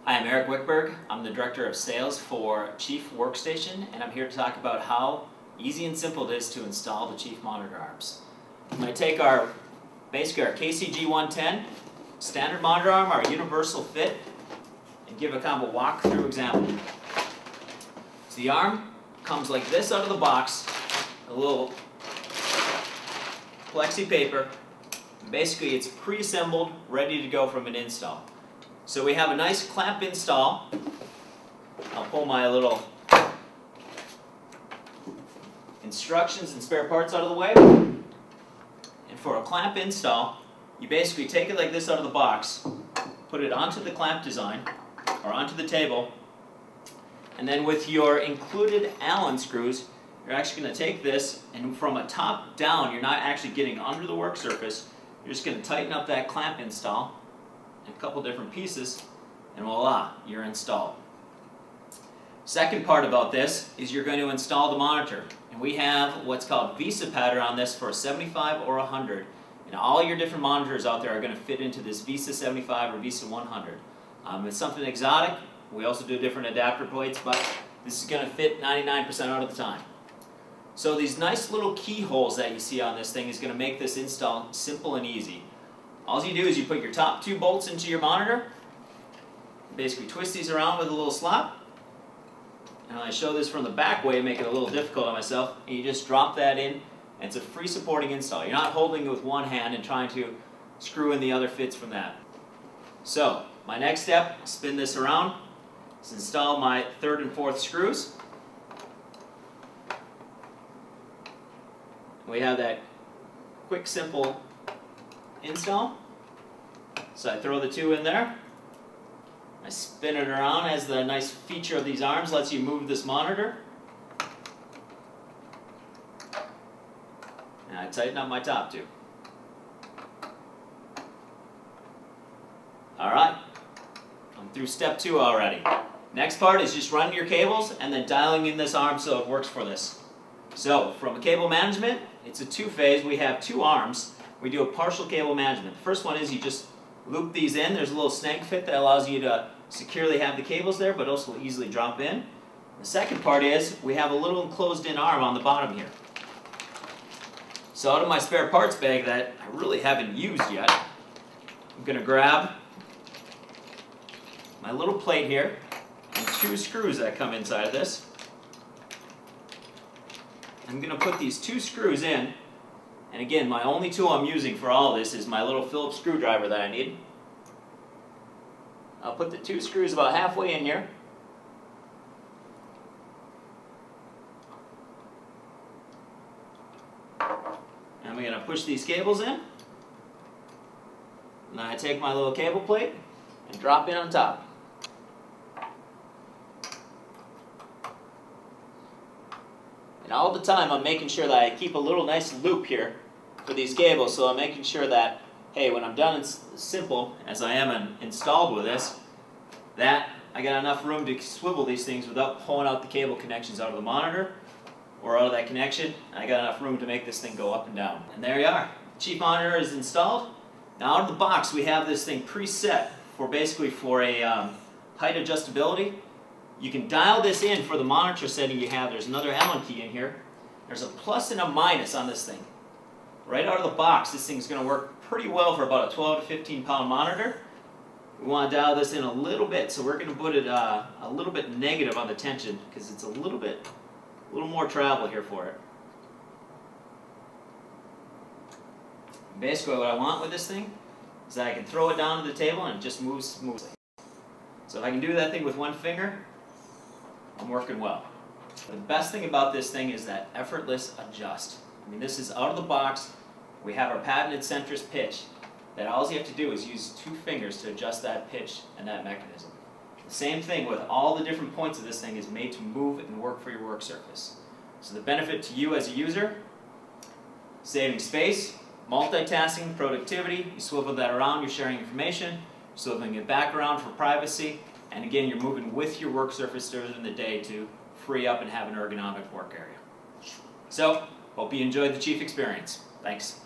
Hi, I'm Eric Wickberg. I'm the Director of Sales for Chief Workstation, and I'm here to talk about how easy and simple it is to install the Chief Monitor Arms. I'm going to take basically our KCG110 standard monitor arm, our universal fit, and give a kind of a walk-through example. So the arm comes like this out of the box, a little plexi paper. Basically, it's pre-assembled, ready to go from an install. So we have a nice clamp install. I'll pull my little instructions and spare parts out of the way. And for a clamp install, you basically take it like this out of the box, put it onto the clamp design, or onto the table, and then with your included Allen screws, you're actually going to take this, and from a top down, you're not actually getting under the work surface. You're just going to tighten up that clamp install in a couple different pieces, and voila, you're installed. Second part about this is you're going to install the monitor, and we have what's called VISA pattern on this for a 75 or 100, and all your different monitors out there are going to fit into this VISA 75 or VISA 100. It's something exotic. We also do different adapter plates, but this is going to fit 99% out of the time. So these nice little keyholes that you see on this thing is going to make this install simple and easy. All you do is you put your top two bolts into your monitor, basically twist these around with a little slap, and I show this from the back way to make it a little difficult on myself, and you just drop that in, and it's a free supporting install. You're not holding it with one hand and trying to screw in the other fits from that. So, my next step, I'll spin this around, is install my third and fourth screws. We have that quick, simple install. So I throw the two in there. I spin it around, as the nice feature of these arms lets you move this monitor. And I tighten up my top two. Alright, I'm through step 2 already. Next part is just running your cables and then dialing in this arm so it works for this. So, from a cable management, it's a two-phase. We have two arms. We do a partial cable management. The first one is you just loop these in. There's a little snag fit that allows you to securely have the cables there, but also easily drop in. The second part is we have a little enclosed-in arm on the bottom here. So out of my spare parts bag that I really haven't used yet, I'm going to grab my little plate here and two screws that come inside of this. I'm going to put these two screws in, and again, my only tool I'm using for all this is my little Phillips screwdriver that I need. I'll put the two screws about halfway in here. And I'm going to push these cables in. And then I take my little cable plate and drop in on top. And all the time I'm making sure that I keep a little nice loop here for these cables, so I'm making sure that, hey, when I'm done as simple as I am installed with this, that I got enough room to swivel these things without pulling out the cable connections out of the monitor or out of that connection. I got enough room to make this thing go up and down. And there you are. Chief Monitor is installed. Now out of the box we have this thing preset for basically for a height adjustability. You can dial this in for the monitor setting you have. There's another Allen key in here. There's a plus and a minus on this thing. Right out of the box, this thing's going to work pretty well for about a 12 to 15 pound monitor. We want to dial this in a little bit, so we're going to put it a little bit negative on the tension because it's a little more travel here for it. Basically what I want with this thing is that I can throw it down to the table and it just moves smoothly. So if I can do that thing with one finger, I'm working well. The best thing about this thing is that effortless adjust. I mean, this is out of the box. We have our patented centrist pitch that all you have to do is use two fingers to adjust that pitch and that mechanism. The same thing with all the different points of this thing is made to move and work for your work surface. So the benefit to you as a user, saving space, multitasking, productivity, you swivel that around, you're sharing information, swiveling it back around for privacy, and again, you're moving with your work surface during the day to free up and have an ergonomic work area. So, hope you enjoyed the Chief experience. Thanks.